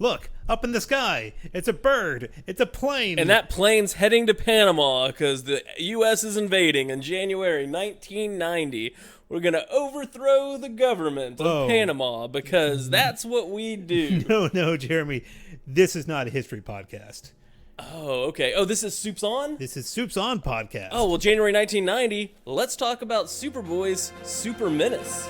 Look, up in the sky. It's a bird. It's a plane. And that plane's heading to Panama because the U.S. is invading in January 1990. We're going to overthrow the government of Panama because that's what we do. No, Jeremy. This is not a history podcast. Oh, okay. Oh, this is Supes On? This is Supes On podcast. Oh, well, January 1990, let's talk about Superboy's Super Menace.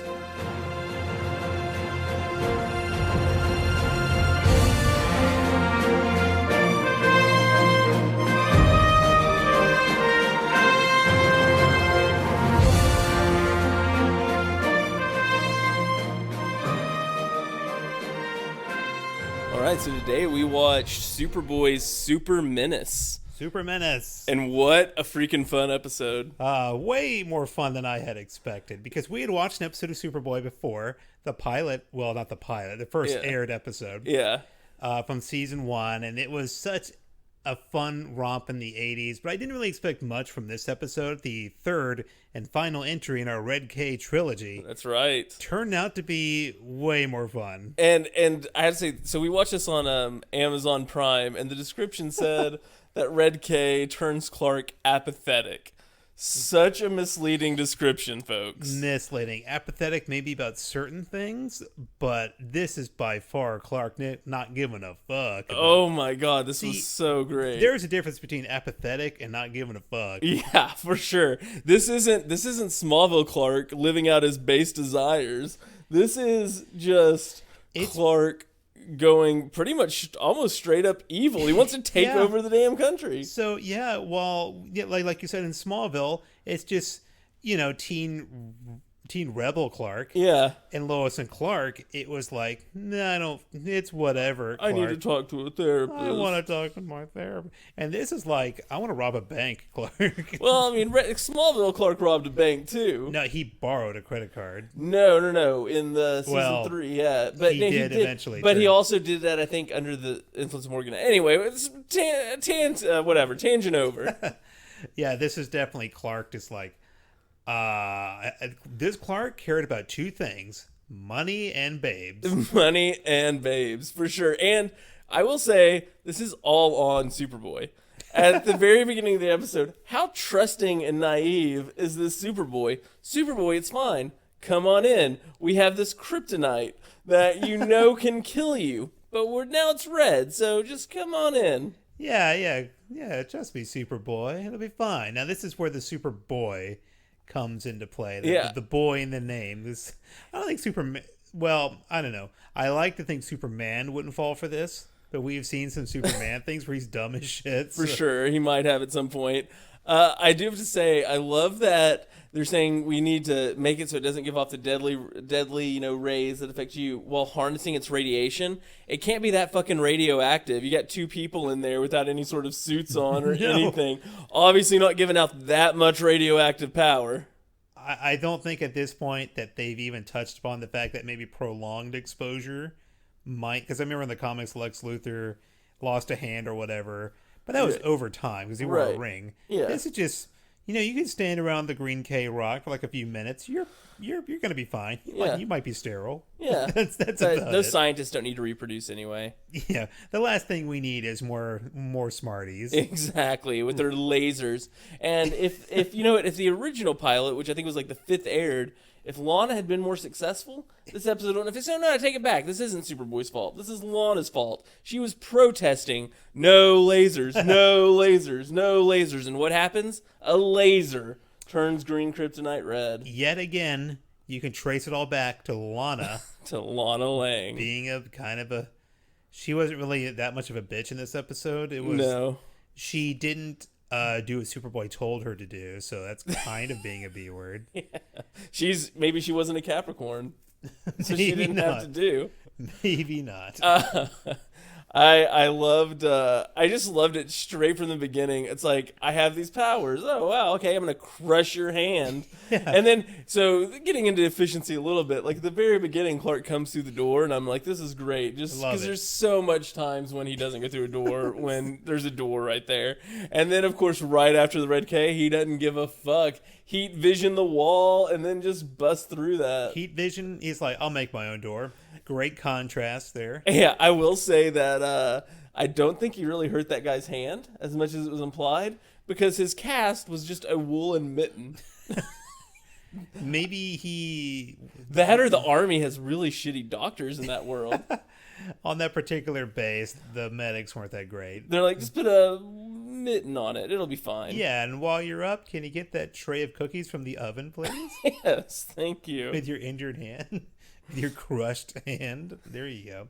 Alright, so today we watched Superboy's Super Menace. Super Menace. And what a freaking fun episode. Way more fun than I had expected, because we had watched an episode of Superboy before, the pilot, well, not the pilot, the first aired episode. Yeah. From season 1, and it was such a fun romp in the 80s, but I didn't really expect much from this episode, the third and final entry in our Red K trilogy. That's right. Turned out to be way more fun. And I have to say, so we watched this on Amazon Prime, and the description said that Red K turns Clark apathetic. Such a misleading description, folks. Misleading. Apathetic maybe about certain things, but this is by far Clark not giving a fuck. Oh my god, this was so great. There's a difference between apathetic and not giving a fuck. Yeah, for sure. This isn't Smallville Clark living out his base desires. This is just Clark going pretty much almost straight up evil. He wants to take over the damn country. So like you said in Smallville, it's just, teen rebel Clark. Yeah. And Lois and Clark, it was like, it's whatever, Clark. I need to talk to a therapist. I want to talk to my therapist. And this is like, I want to rob a bank, Clark. Well, I mean, Smallville Clark robbed a bank too. No, he borrowed a credit card. No. In the season 3, yeah. But he did eventually. But he also did that, I think, under the influence of Morgan. Anyway, it's tangent over. Yeah, this is definitely Clark just like, this Clark cared about two things: money and babes. Money and babes, for sure. And I will say, this is all on Superboy. At the very beginning of the episode, how trusting and naive is this Superboy? Superboy, it's fine. Come on in. We have this kryptonite that can kill you. But now it's red, so just come on in. Yeah, trust me, Superboy. It'll be fine. Now, this is where the Superboy comes into play. The boy in the name. I don't think Superman... Well, I don't know. I like to think Superman wouldn't fall for this, but we've seen some Superman things where he's dumb as shit. For sure. He might have at some point. I do have to say, I love that they're saying we need to make it so it doesn't give off the deadly, rays that affect you while harnessing its radiation. It can't be that fucking radioactive. You got two people in there without any sort of suits on or anything. Obviously not giving out that much radioactive power. I don't think at this point that they've even touched upon the fact that maybe prolonged exposure might... Because I remember in the comics, Lex Luthor lost a hand or whatever, but that was over time because he wore a ring. Yeah. This is just... you can stand around the Green K rock for like a few minutes. You're going to be fine. You might be sterile. Yeah. that's about those it. Scientists don't need to reproduce anyway. Yeah. The last thing we need is more Smarties. Exactly, with their lasers. And if the original pilot, which I think was like the 5th aired, if Lana had been more successful, this episode wouldn't have... No, I take it back. This isn't Superboy's fault. This is Lana's fault. She was protesting, no lasers, no lasers, no lasers. And what happens? A laser turns green kryptonite red. Yet again, you can trace it all back to Lana. To Lana Lang. Being a kind of a... She wasn't really that much of a bitch in this episode. It was... No. She didn't... do what Superboy told her to do, so that's kind of being a B word. Yeah. Maybe she wasn't a Capricorn, so she didn't have to do. Maybe not. I just loved it straight from the beginning. It's like, I have these powers. Oh, wow, okay, I'm going to crush your hand. Yeah. And then, so getting into efficiency a little bit, like at the very beginning, Clark comes through the door, and I'm like, this is great. Just because there's so much times when he doesn't go through a door, when there's a door right there. And then, of course, right after the Red K, he doesn't give a fuck. Heat vision the wall, and then just bust through that. Heat vision, he's like, I'll make my own door. Great contrast there. Yeah, I will say that I don't think he really hurt that guy's hand as much as it was implied, because his cast was just a woolen mitten. Maybe That or the army has really shitty doctors in that world. on that particular base, the medics weren't that great. They're like, just put a mitten on it. It'll be fine. Yeah, and while you're up, can you get that tray of cookies from the oven, please? Yes, thank you. With your injured hand, with your crushed hand. There you go.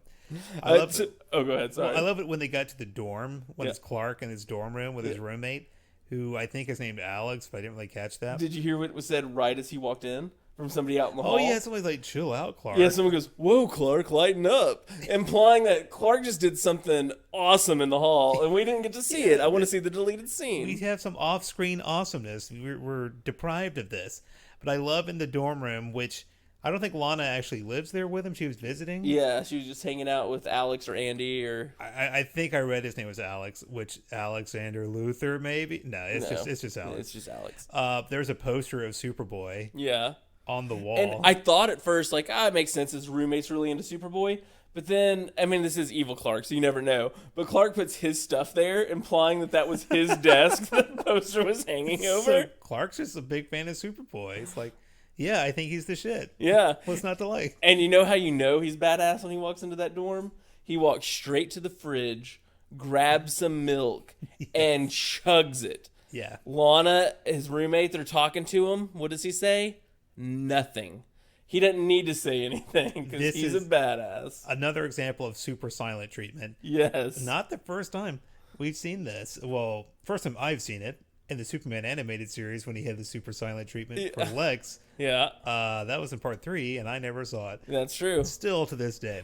I love it. Oh, go ahead. Sorry. Well, I love it when they got to the dorm, when it's Clark in his dorm room with his roommate, who I think is named Alex, but I didn't really catch that. Did you hear what was said right as he walked in from somebody out in the hall? Oh, yeah, somebody's like, chill out, Clark. Yeah, someone goes, whoa, Clark, lighten up. Implying that Clark just did something awesome in the hall, and we didn't get to see it. I want to see the deleted scene. We have some off-screen awesomeness. We're deprived of this. But I love in the dorm room, which I don't think Lana actually lives there with him. She was visiting. Yeah, she was just hanging out with Alex or Andy or... I think I read his name was Alex, which Alexander Luthor, maybe? No, it's just Alex. It's just Alex. There's a poster of Superboy. Yeah. On the wall. And I thought at first, like, it makes sense. His roommate's really into Superboy. But then, I mean, this is evil Clark, so you never know. But Clark puts his stuff there, implying that was his desk that the poster was hanging over. So Clark's just a big fan of Superboy. It's like, yeah, I think he's the shit. Yeah. What's not to like? And you know he's badass when he walks into that dorm? He walks straight to the fridge, grabs some milk, and chugs it. Yeah. Lana, his roommate, they're talking to him. What does he say? Nothing. He doesn't need to say anything because he's a badass. Another example of super silent treatment. Yes. Not the first time we've seen this. Well, first time I've seen it in the Superman animated series when he had the super silent treatment for Lex. Yeah. That was in part 3, and I never saw it. That's true. Still to this day.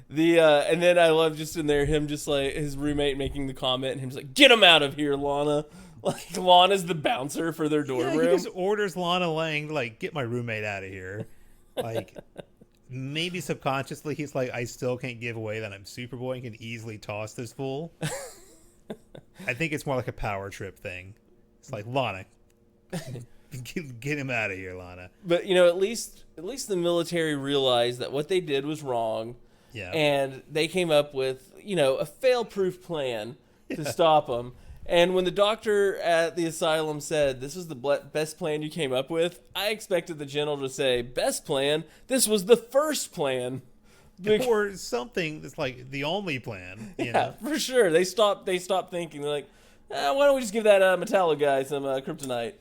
And then I love just in there him just like his roommate making the comment and him just like, get him out of here, Lana. Like Lana's the bouncer for their dorm room. He just orders Lana Lang like, get my roommate out of here. Like, maybe subconsciously he's like, I still can't give away that I'm Superboy and can easily toss this fool. I think it's more like a power trip thing. It's like, Lana, get him out of here, Lana. But at least the military realized that what they did was wrong. Yeah. And they came up with a fail-proof plan to stop him. And when the doctor at the asylum said, this was the best plan you came up with, I expected the general to say, best plan? This was the first plan. Or something that's like the only plan. You Yeah, know? for sure. They stopped thinking. They're like, why don't we just give that Metallo guy some kryptonite?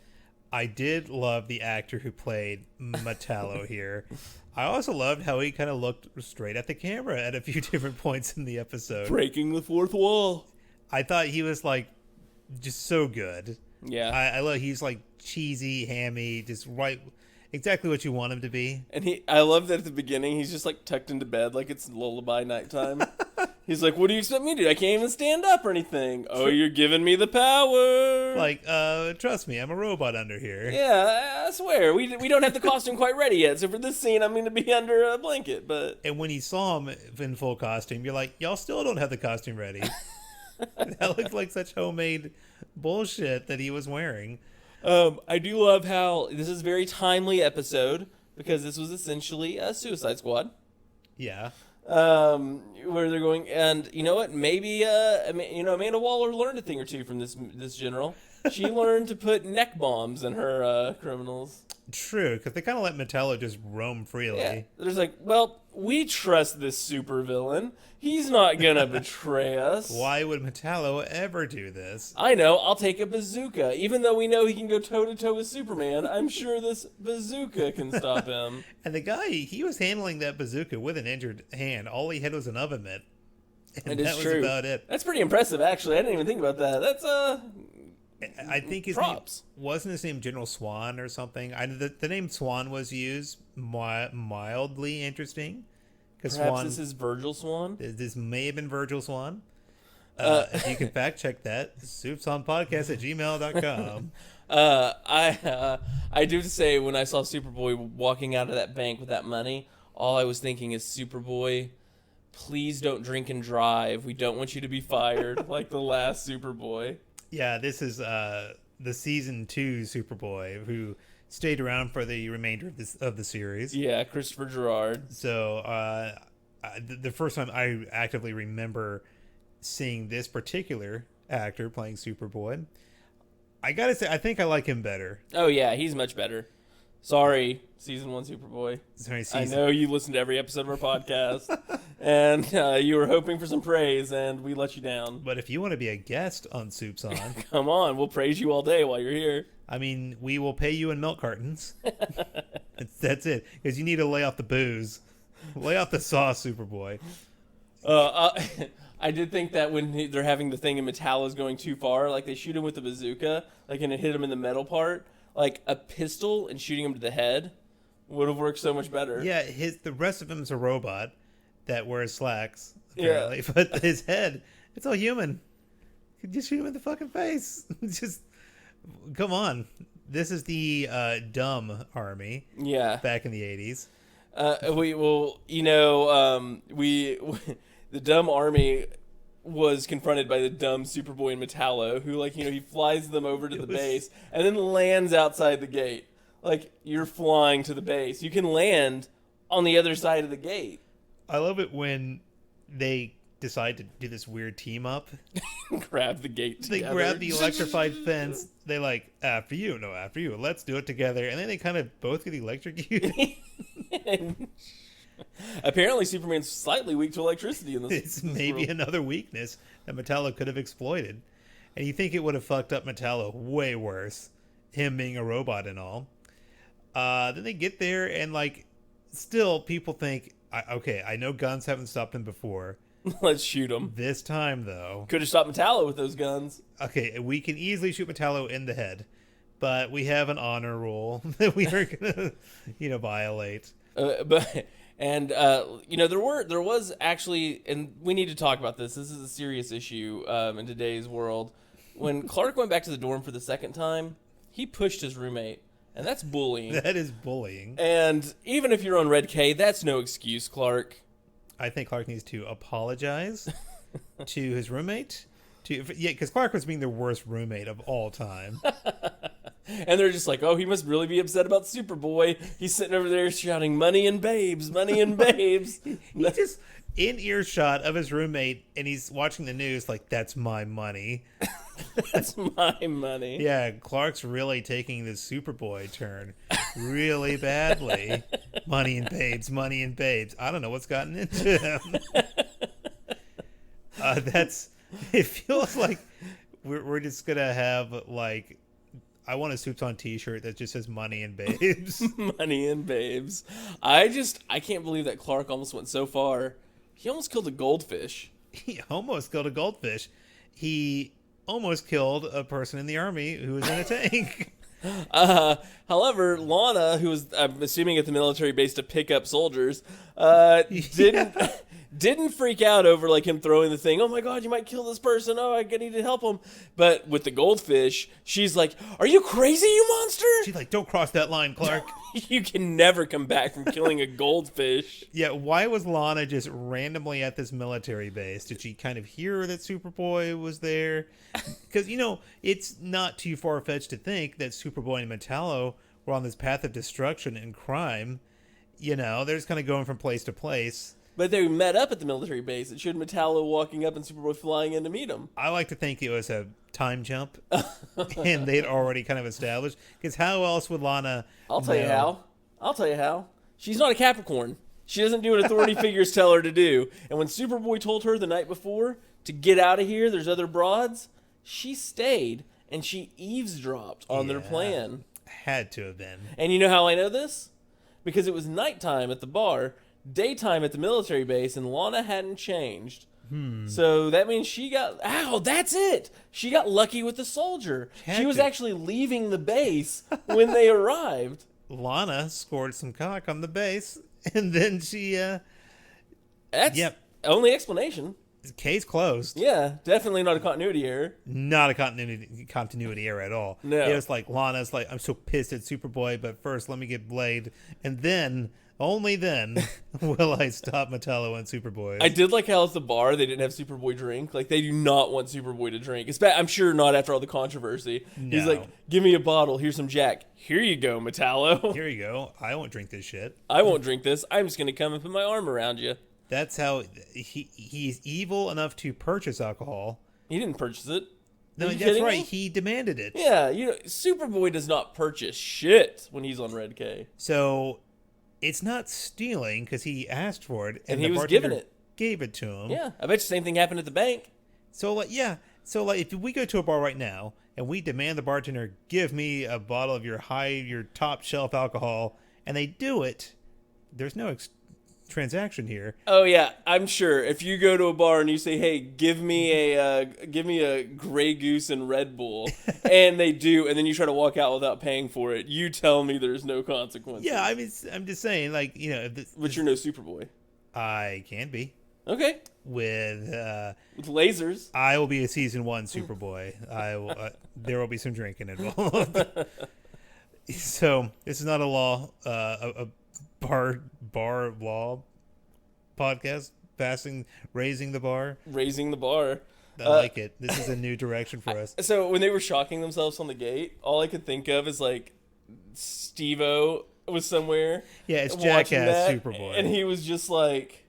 I did love the actor who played Metallo here. I also loved how he kind of looked straight at the camera at a few different points in the episode. Breaking the fourth wall. I thought he was like just so good. Yeah. I love he's like cheesy, hammy, just right exactly what you want him to be. And I love that at the beginning he's just like tucked into bed like it's lullaby nighttime. He's like, what do you expect me to do? I can't even stand up or anything. Oh, you're giving me the power. Like, trust me, I'm a robot under here. Yeah, I swear. We don't have the costume quite ready yet. So for this scene, I'm going to be under a blanket. But And when you saw him in full costume, you're like, y'all still don't have the costume ready. That looked like such homemade bullshit that he was wearing. I do love how this is a very timely episode because this was essentially a Suicide Squad. Yeah. Where they're going, and you know what? Maybe Amanda Waller learned a thing or two from this general. She learned to put neck bombs in her criminals. True, because they kind of let Metallo just roam freely. Yeah, they're just like, well, we trust this supervillain. He's not gonna betray us. Why would Metallo ever do this? I know. I'll take a bazooka, even though we know he can go toe to toe with Superman. I'm sure this bazooka can stop him. And the guy, he was handling that bazooka with an injured hand. All he had was an oven mitt, and that was about it. That's pretty impressive, actually. I didn't even think about that. That's I think his props. Wasn't his name General Swan or something? The name Swan was used mildly interesting. Perhaps Swan, this is Virgil Swan? This may have been Virgil Swan. If you can fact check that, supesonpodcast@gmail.com. I do have to say, when I saw Superboy walking out of that bank with that money, all I was thinking is, Superboy, please don't drink and drive. We don't want you to be fired like the last Superboy. Yeah, this is the season 2 Superboy who stayed around for the remainder of the series. Yeah, Christopher Gerard. So the first time I actively remember seeing this particular actor playing Superboy, I gotta say, I think I like him better. Oh yeah, he's much better. Sorry, season 1 Superboy. Sorry, I know you listened to every episode of our podcast, and you were hoping for some praise, and we let you down. But if you want to be a guest on Supes On, come on, we'll praise you all day while you're here. I mean, we will pay you in milk cartons. That's it, because you need to lay off the booze, lay off the sauce, Superboy. I did think that when they're having the thing and Metallo's going too far, like they shoot him with the bazooka, like and it hit him in the metal part. Like a pistol and shooting him to the head would have worked so much better. Yeah, the rest of him's a robot that wears slacks, apparently. Yeah. But his head, it's all human. You just shoot him in the fucking face. Just, come on. This is the dumb army. Yeah. Back in the 80s. The dumb army was confronted by the dumb Superboy and Metallo, who, he flies them over to the base and then lands outside the gate. Like, you're flying to the base. You can land on the other side of the gate. I love it when they decide to do this weird team up. Grab the gate together. They grab the electrified fence. They after you. Let's do it together. And then they kind of both get electrocuted. Apparently, Superman's slightly weak to electricity in this. It's maybe world. Another weakness that Metallo could have exploited. And you think it would have fucked up Metallo way worse, him being a robot and all. Then they get there and, still people think, okay, I know guns haven't stopped him before. Let's shoot him. This time, though. Could have stopped Metallo with those guns. Okay, we can easily shoot Metallo in the head. But we have an honor rule that we are going to, violate. And there was actually, and we need to talk about this. This is a serious issue in today's world. When Clark went back to the dorm for the second time, he pushed his roommate, and that's bullying. That is bullying. And even if you're on Red K, that's no excuse, Clark. I think Clark needs to apologize to his roommate. Because Clark was being the worst roommate of all time. And they're just like, oh, he must really be upset about Superboy. He's sitting over there shouting, money and babes, money and babes. He's just in earshot of his roommate, and he's watching the news that's my money. That's my money. Yeah, Clark's really taking this Superboy turn really badly. Money and babes, money and babes. I don't know what's gotten into him. It feels like we're just going to have, I want a Supes On t-shirt that just says money and babes. Money and babes. I can't believe that Clark almost went so far. He almost killed a goldfish. He almost killed a goldfish. He almost killed a person in the army who was in a tank. However, Lana, who was, I'm assuming, at the military base to pick up soldiers, didn't freak out over him throwing the thing. Oh my God, you might kill this person. Oh, I need to help him. But with the goldfish, she's like, "Are you crazy, you monster?" She's like, "Don't cross that line, Clark." You can never come back from killing a goldfish. Yeah, why was Lana just randomly at this military base? Did she kind of hear that Superboy was there? Because, it's not too far-fetched to think that Superboy and Metallo were on this path of destruction and crime. They're just kind of going from place to place. But they met up at the military base. It showed Metallo walking up and Superboy flying in to meet him. I like to think it was a time jump, and they'd already kind of established. Because how else would Lana I'll tell you how. She's not a Capricorn. She doesn't do what authority figures tell her to do. And when Superboy told her the night before to get out of here, there's other broads, she stayed, and she eavesdropped on their plan. Had to have been. And you know how I know this? Because it was nighttime at the bar, daytime at the military base, and Lana hadn't changed. So that means that's it. She got lucky with the soldier. She was actually leaving the base when they arrived. Lana scored some cock on the base, and then she, That's only explanation. Case closed. Yeah, definitely not a continuity error. Not a continuity error at all. No. It was Lana's I'm so pissed at Superboy, but first let me get Blade, and then... Only then will I stop Metallo and Superboy. I did like how at the bar they didn't have Superboy drink. They do not want Superboy to drink. It's bad. I'm sure not after all the controversy. No. He's like, "Give me a bottle. Here's some Jack. Here you go, Metallo. Here you go. I won't drink this shit. I won't drink this. I'm just going to come and put my arm around you." That's how he's evil enough to purchase alcohol. He didn't purchase it. No, that's right. He demanded it. Yeah, Superboy does not purchase shit when he's on Red K. So it's not stealing because he asked for it, and he was given it. Gave it to him. Yeah, I bet you the same thing happened at the bank. So if we go to a bar right now and we demand the bartender give me a bottle of your top shelf alcohol, and they do it, there's no transaction here. Oh yeah, I'm sure. If you go to a bar and you say, "Hey, give me a Grey Goose and Red Bull," and they do, and then you try to walk out without paying for it, you tell me there's no consequences. Yeah, I mean, I'm just saying, like, but you're no Superboy. I can be. Okay. With lasers. I will be a season 1 Superboy. I will. There will be some drinking involved. So this is not a law, a bar law podcast. Raising the bar. Raising the bar. I like it. This is a new direction for us. So when they were shocking themselves on the gate, all I could think of is like Steve-O was somewhere. Yeah, it's Jackass Superboy, and he was just like,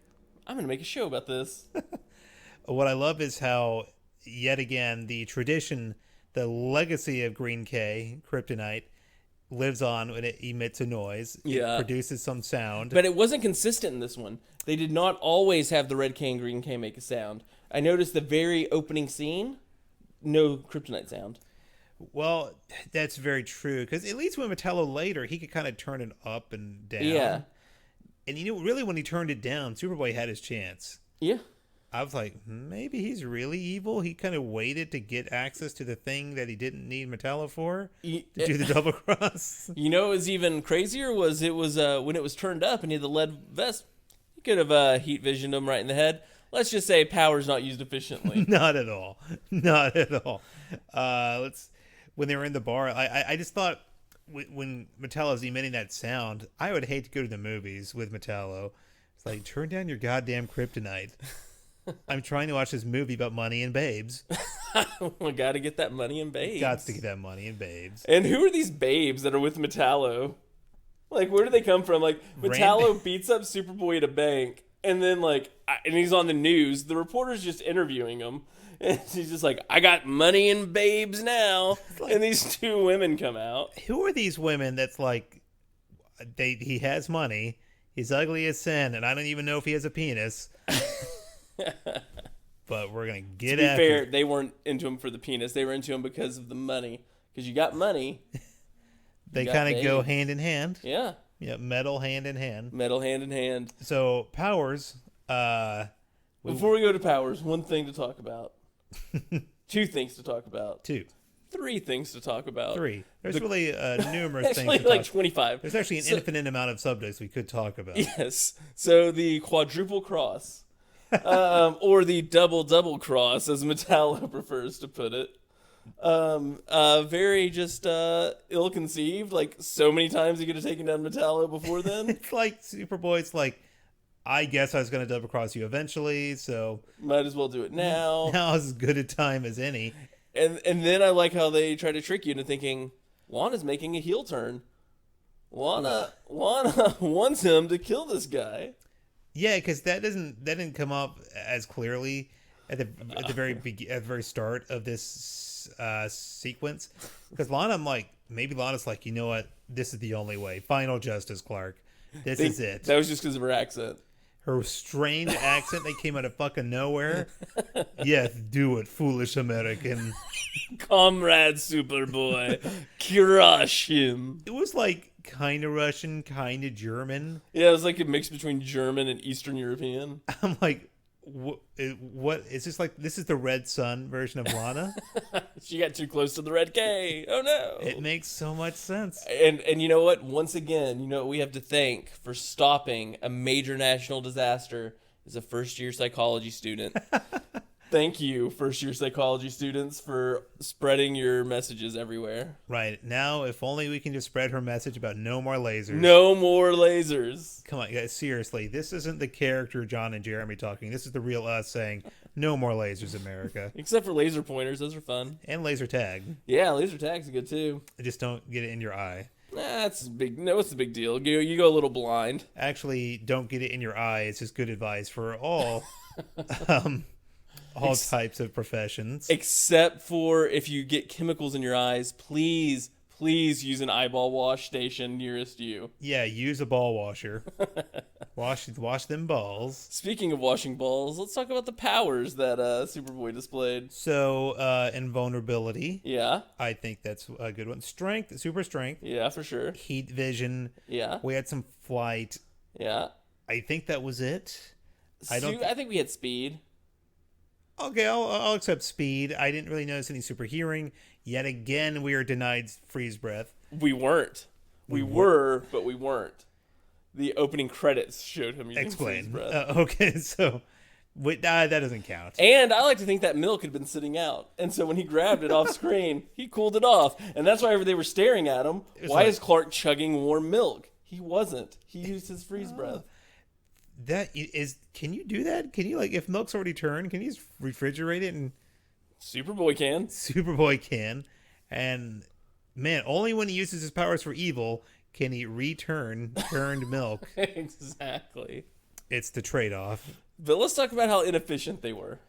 I'm going to make a show about this. What I love is how, yet again, the tradition, the legacy of Green K, Kryptonite, lives on when it emits a noise. Yeah. It produces some sound. But it wasn't consistent in this one. They did not always have the Red K and Green K make a sound. I noticed the very opening scene, no Kryptonite sound. Well, that's very true. Because at least with Metallo later, he could kind of turn it up and down. Yeah. And really, when he turned it down, Superboy had his chance. Yeah. I was like, maybe he's really evil. He kind of waited to get access to the thing that he didn't need Metallo for, to do the double cross. You know what was even crazier was when it was turned up and he had the lead vest, he could have heat visioned him right in the head. Let's just say power's not used efficiently. Not at all. Not at all. When they were in the bar, I just thought, when Metallo's emitting that sound, I would hate to go to the movies with Metallo. It's like, turn down your goddamn kryptonite. I'm trying to watch this movie about money and babes. We got to get that money and babes. Got to get that money and babes. And who are these babes that are with Metallo? Like, where do they come from? Like, Metallo beats up Superboy at a bank, and then, and he's on the news. The reporter's just interviewing him. And he's just like, I got money and babes now. And these two women come out. Who are these women that's like, he has money, he's ugly as sin, and I don't even know if he has a penis. But we're going to get after. To be fair, they weren't into him for the penis. They were into him because of the money. Because you got money. They kind of go hand in hand. Yeah. Yeah, metal hand in hand. Metal hand in hand. So, powers. Before we go to powers, one thing to talk about. 2 things to talk about. 2. 3 things to talk about. 3. There's really numerous things to talk about. 25. There's actually an infinite amount of subjects we could talk about. Yes. So the quadruple cross. Or the double cross, as Metallo prefers to put it. Very just ill-conceived. Like, so many times he could have taken down Metallo before then. It's like Superboy's like, I guess I was going to double cross you eventually, so might as well do it now. Now is as good a time as any. And then I like how they try to trick you into thinking Lana's making a heel turn. Lana wants him to kill this guy. Yeah, because that didn't come up as clearly at the very start of this sequence. Because I'm like, maybe Lana's like, you know what? This is the only way. Final justice, Clark. This is it. That was just because of her accent. Her strained accent that came out of fucking nowhere. Yes, do it, foolish American. Comrade Superboy, crush him. It was like kind of Russian, kind of German. Yeah, it was like a mix between German and Eastern European. I'm like, what is this like? This is the Red Sun version of Lana. She got too close to the Red K. Oh no! It makes so much sense. And you know what? Once again, you know what we have to thank for stopping a major national disaster is a first-year psychology student. Thank you, first-year psychology students, for spreading your messages everywhere. Right. Now, if only we can just spread her message about no more lasers. No more lasers. Come on, guys, seriously. This isn't the character Jon and Jeremy talking. This is the real us saying, no more lasers, America. Except for laser pointers. Those are fun. And laser tag. Yeah, laser tags are good, too. Just don't get it in your eye. That's big. No, what's the big deal? You go a little blind. Actually, don't get it in your eye. It's just good advice for um, all types of professions. Except for if you get chemicals in your eyes, please use an eyeball wash station nearest you. Yeah, use a ball washer. Wash them balls. Speaking of washing balls, let's talk about the powers that Superboy displayed. So, invulnerability. Yeah. I think that's a good one. Strength, super strength. Yeah, for sure. Heat vision. Yeah. We had some flight. Yeah. I think that was it. I think we had speed. Okay, I'll accept speed. I didn't really notice any super hearing. Yet again, we are denied freeze breath. We weren't. We were, but we weren't. The opening credits showed him using freeze breath. Okay, so that doesn't count. And I like to think that milk had been sitting out. And so when he grabbed it off screen, he cooled it off. And that's why they were staring at him. Why is Clark chugging warm milk? He wasn't. He used his freeze breath. Can you do that? Can you, if milk's already turned, can you just refrigerate it? And Superboy can. Superboy can. And man, only when he uses his powers for evil can he return turned milk. Exactly. It's the trade-off. But let's talk about how inefficient they were.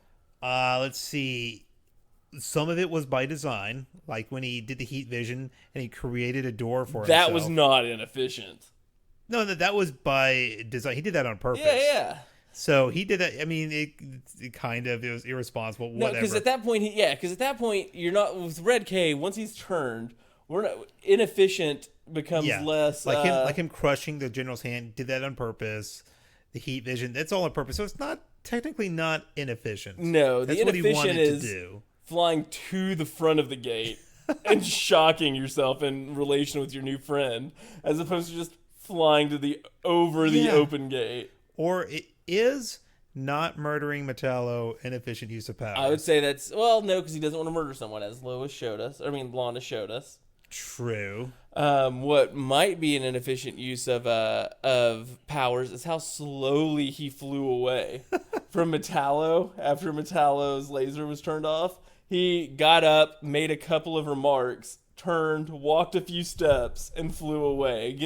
Let's see. Some of it was by design, like when he did the heat vision and he created a door for himself. That was not inefficient. No, that was by design. He did that on purpose. Yeah. So he did that. I mean, it was irresponsible. Whatever. No, because at that point, you're not with Red K. Once he's turned, we're not inefficient becomes less like him crushing the general's hand. Did that on purpose. The heat vision. That's all on purpose. So it's not technically not inefficient. No, that's the what inefficient he wanted is to do. Flying to the front of the gate and shocking yourself in relation with your new friend, as opposed to just flying to the open gate. Or it is not murdering Metallo inefficient use of power. I would say that's no, because he doesn't want to murder someone, as Blonda showed us. True. What might be an inefficient use of powers is how slowly he flew away from Metallo after Metallo's laser was turned off. He got up, made a couple of remarks, turned, walked a few steps, and flew away.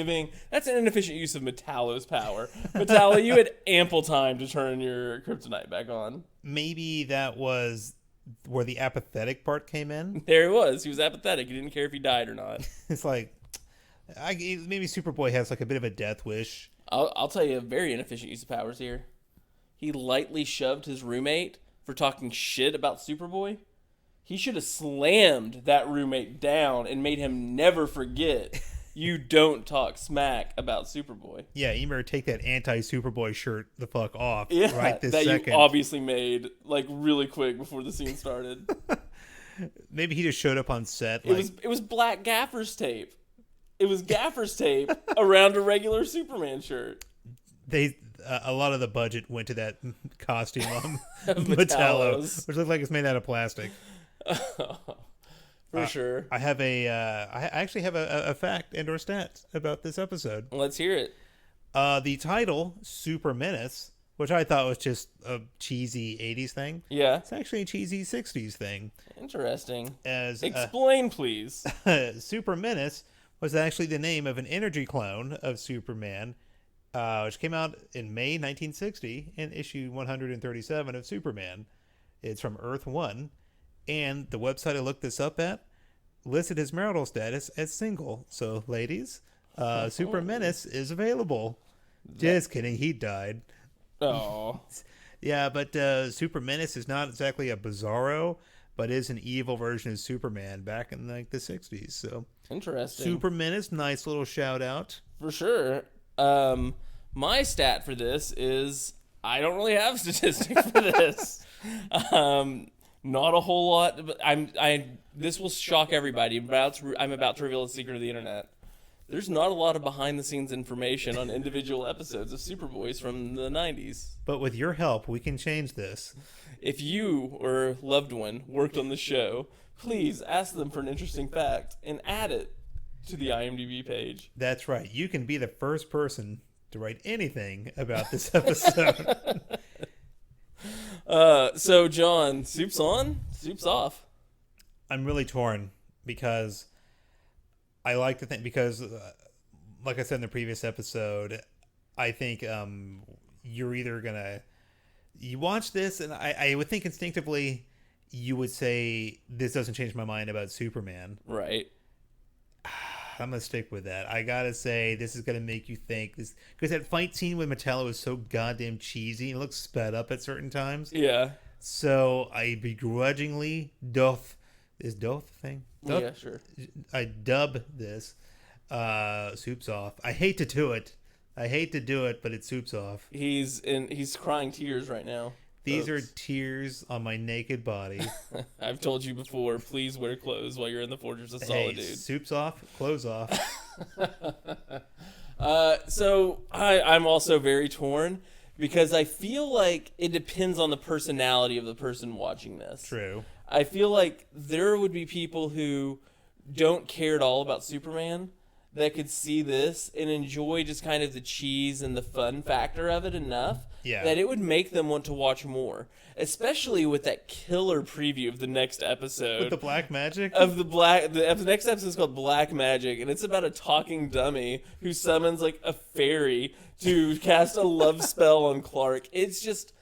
That's an inefficient use of Metallo's power. Metallo, you had ample time to turn your kryptonite back on. Maybe that was where the apathetic part came in. There he was. He was apathetic. He didn't care if he died or not. It's like, maybe Superboy has a bit of a death wish. I'll tell you a very inefficient use of powers here. He lightly shoved his roommate for talking shit about Superboy. He should have slammed that roommate down and made him never forget you don't talk smack about Superboy. Yeah, you better take that anti-Superboy shirt the fuck off right this second. You obviously made really quick before the scene started. Maybe he just showed up on set. It was black gaffer's tape. It was gaffer's tape around a regular Superman shirt. A lot of the budget went to that costume on Metallo, which looked like it's made out of plastic. For sure. I actually have a fact and or stat about this episode. Let's hear it. The title, Super Menace, which I thought was just a cheesy 80s thing. Yeah. It's actually a cheesy 60s thing. Interesting. Explain, please. Super Menace was actually the name of an energy clone of Superman, which came out in May 1960 in issue 137 of Superman. It's from Earth 1. And the website I looked this up at listed his marital status as single. So, ladies, Super Menace is available. Just kidding. He died. Oh. Yeah, but Super Menace is not exactly a bizarro, but is an evil version of Superman back in the 60s. So interesting. Super Menace, nice little shout out. For sure. My stat for this is I don't really have statistics for this. Not a whole lot, but this will shock everybody. I'm about to reveal a secret of the internet. There's not a lot of behind-the-scenes information on individual episodes of Superboys from the 90s. But with your help, we can change this. If you or a loved one worked on the show, please ask them for an interesting fact and add it to the IMDb page. That's right. You can be the first person to write anything about this episode. So, John, Supes on? Supes off? I'm really torn because I like to think because, like I said in the previous episode, I think you're either gonna you watch this, and I would think instinctively you would say this doesn't change my mind about Superman. Right. I'm gonna stick with that. I gotta say this is gonna make you think this because that fight scene with Metallo is so goddamn cheesy and it looks sped up at certain times. Yeah. So I begrudgingly doth thing. Yeah, sure. I dub this Supes off. I hate to do it, but it Supes off. He's crying tears right now. These are tears on my naked body. I've told you before, please wear clothes while you're in the Fortress of Solitude. Supes off, clothes off. So I'm also very torn because I feel like it depends on the personality of the person watching this. True. I feel like there would be people who don't care at all about Superman that could see this and enjoy just kind of the cheese and the fun factor of it enough that it would make them want to watch more. Especially with that killer preview of the next episode. With the black magic? The next episode is called Black Magic, and it's about a talking dummy who summons like a fairy to cast a love spell on Clark. It's just,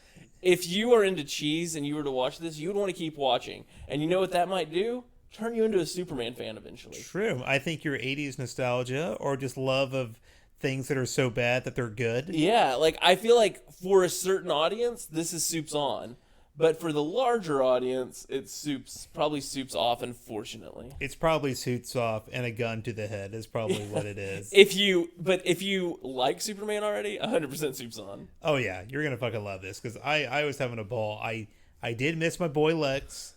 if you are into cheese and you were to watch this, you would want to keep watching. And you know what that might do? Turn you into a Superman fan eventually. True. I think your 80s nostalgia or just love of things that are so bad that they're good. Yeah, like I feel like for a certain audience, this is Supes on. But for the larger audience, it's probably Supes off, unfortunately. It's probably Supes off and a gun to the head is probably what it is. If you like Superman already, 100% Supes on. Oh yeah, you're going to fucking love this because I was having a ball. I did miss my boy Lex.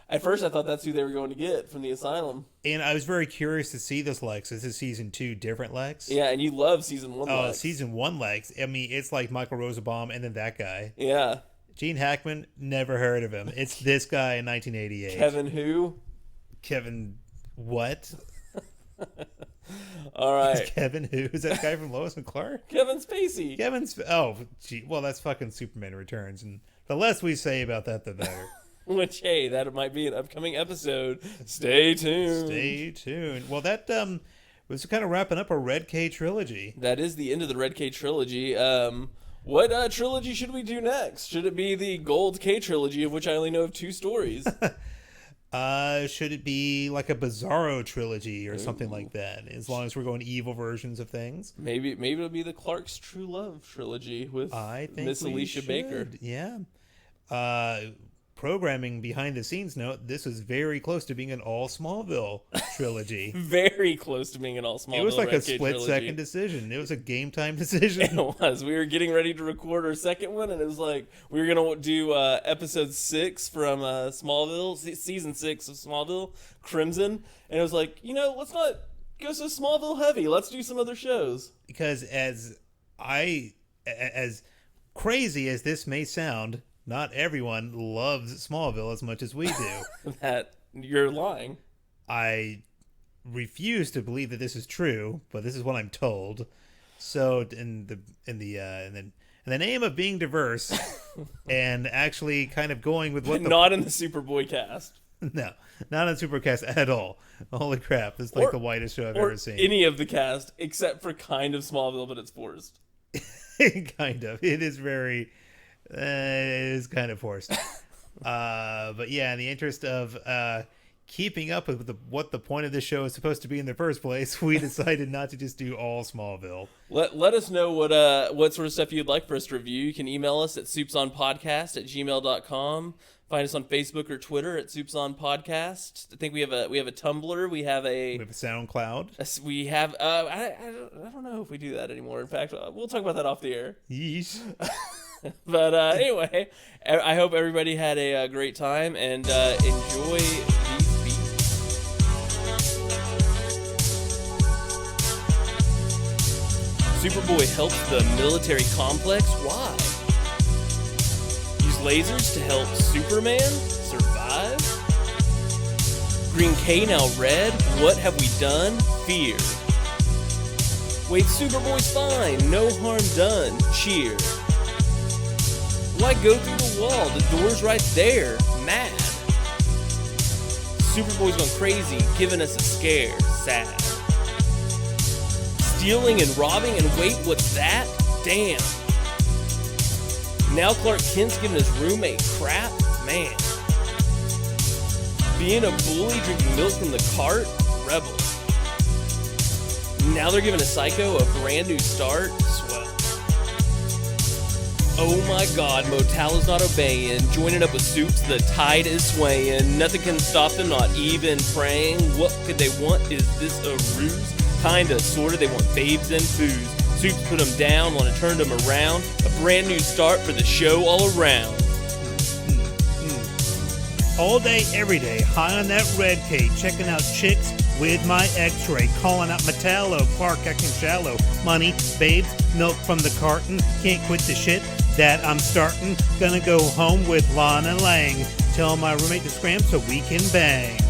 At first, I thought that's who they were going to get from the asylum. And I was very curious to see this Lex. This is season 2, different Lex. Yeah, and you love season 1 Lex. Oh, season 1 Lex. I mean, it's like Michael Rosenbaum and then that guy. Yeah. Gene Hackman, never heard of him. It's this guy in 1988. Kevin who? Kevin what? All right. Kevin who? Is that guy from Lois and Clark? Kevin Spacey. Oh, gee. Well, that's fucking Superman Returns. And the less we say about that, the better. Which, hey, that might be an upcoming episode. Stay tuned. Stay tuned. Well, that was kind of wrapping up a Red K trilogy. That is the end of the Red K trilogy. What trilogy should we do next? Should it be the Gold K trilogy, of which I only know of 2 stories? Should it be like a Bizarro trilogy or something like that? As long as we're going evil versions of things. Maybe it'll be the Clark's True Love trilogy with Miss Alicia Baker. Yeah. Programming behind the scenes note, this is very close to being an all Smallville trilogy. Very close to being an all Smallville. It was like Red a split-second decision. It was a game time decision. It was. We were getting ready to record our second one, and it was like we were gonna do episode 6 from Smallville, season 6 of Smallville, Crimson, and it was like, let's not go so Smallville heavy. Let's do some other shows. Because as crazy as this may sound, not everyone loves Smallville as much as we do. That you're lying. I refuse to believe that this is true, but this is what I'm told. So, in the name of being diverse and actually kind of going with what not in the Superboy cast. No, not on Supercast at all. Holy crap! This is like the whitest show I've ever seen. Any of the cast except for kind of Smallville, but it's forced. Kind of. It is very. It is kind of forced. But yeah, in the interest of keeping up with what the point of this show is supposed to be in the first place, we decided not to just do all Smallville. Let us know what sort of stuff you'd like for us to review. You can email us at supesonpodcast@gmail.com. Find us on Facebook or Twitter at supesonpodcast. I think we have a Tumblr. We have a SoundCloud. We have I don't know if we do that anymore. In fact, we'll talk about that off the air. Yeesh. But anyway, I hope everybody had a great time and enjoy these beats. Superboy helps the military complex. Why? Use lasers to help Superman survive? Green K now red. What have we done? Fear. Wait, Superboy's fine. No harm done. Cheer. Why go through the wall? The door's right there. Mad. Superboy's gone crazy, giving us a scare. Sad. stealing and robbing, and wait, what's that? Damn. Now Clark Kent's giving his roommate crap? Man. Being a bully, drinking milk from the cart? Rebel. Now they're giving a psycho a brand new start? Swell. Oh my god, Metallo's not obeying. Joining up with Supes, the tide is swaying. Nothing can stop them, not even praying. What could they want? Is this a ruse? Kinda, sorta, they want babes and foos. Supes put them down, wanna turn them around. A brand new start for the show all around. All day, every day, high on that red K, checking out chicks with my x-ray, calling out Metallo, Clark acting shallow, money, babes, milk from the carton, can't quit the shit that I'm starting, gonna go home with Lana Lang, tell my roommate to scram so we can bang.